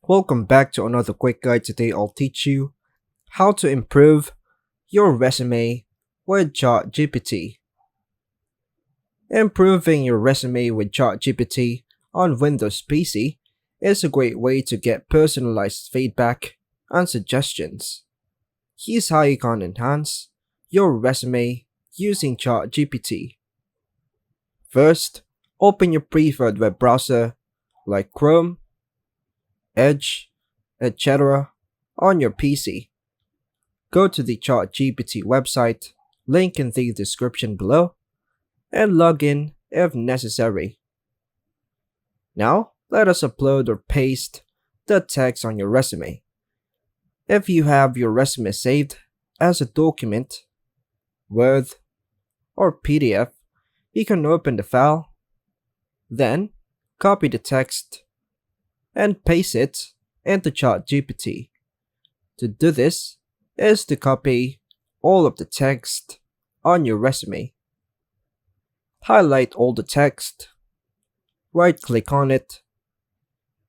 Welcome back to another quick guide. Today I'll teach you how to improve your resume with ChatGPT. Improving your resume with ChatGPT on Windows PC is a great way to get personalized feedback and suggestions. Here's how you can enhance your resume using ChatGPT. First, open your preferred web browser like Chrome, Edge, etc. on your PC. Go to the ChatGPT website, link in the description below, and log in if necessary. Now, let us upload or paste the text on your resume. If you have your resume saved as a document, Word, or PDF, you can open the file, then copy the text and paste it into ChatGPT. To do this is to copy all of the text on your resume. Highlight all the text, right-click on it,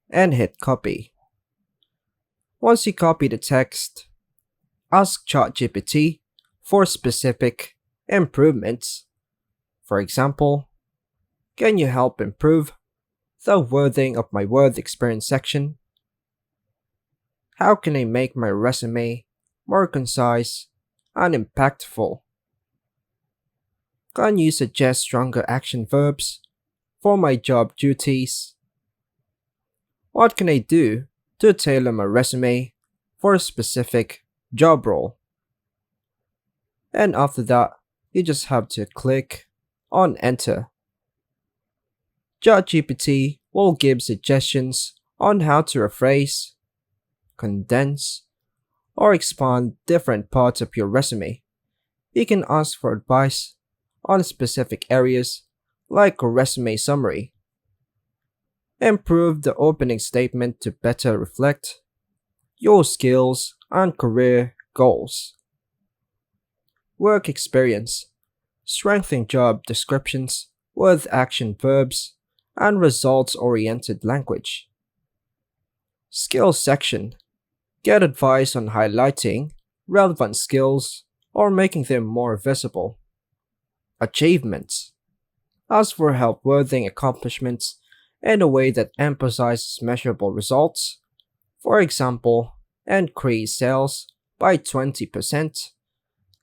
and hit copy. Once you copy the text, ask ChatGPT for specific improvements. For example, can you help improve the wording of my word experience section? How can I make my resume more concise and impactful? Can you suggest stronger action verbs for my job duties? What can I do to tailor my resume for a specific job role? And after that, you just have to click on enter. ChatGPT will give suggestions on how to rephrase, condense, or expand different parts of your resume. You can ask for advice on specific areas like a resume summary. Improve the opening statement to better reflect your skills and career goals. Work experience. Strengthen job descriptions with action verbs and results-oriented language. Skills section. Get advice on highlighting relevant skills or making them more visible. Achievements. Ask for help wording accomplishments in a way that emphasizes measurable results. For example, increase sales by 20%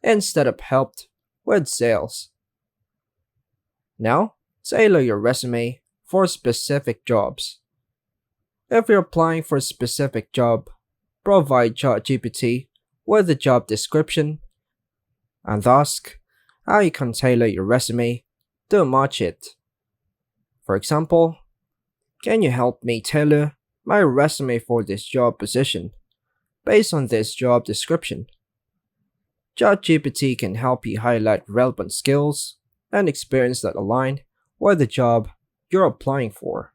instead of helped with sales. Now, tailor your resume for specific jobs. If you're applying for a specific job, provide ChatGPT with a job description and ask how you can tailor your resume to match it. For example, can you help me tailor my resume for this job position based on this job description? ChatGPT can help you highlight relevant skills and experience that align with the job you're applying for.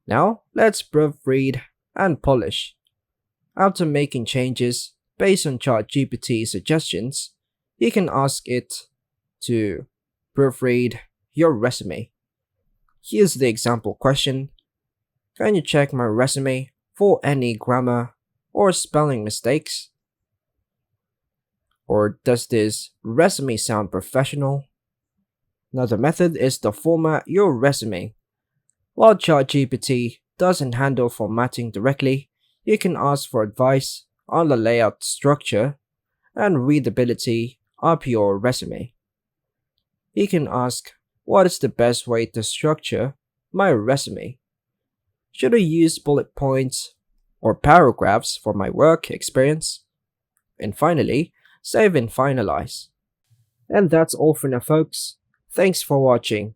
Now, let's proofread and polish. After making changes based on ChatGPT suggestions, you can ask it to proofread your resume. Here's the example question. Can you check my resume for any grammar or spelling mistakes? Or does this resume sound professional? Another method is to format your resume. While ChatGPT doesn't handle formatting directly, you can ask for advice on the layout structure and readability of your resume. You can ask, what is the best way to structure my resume? Should I use bullet points or paragraphs for my work experience? And finally, save and finalize. And that's all for now, folks. Thanks for watching.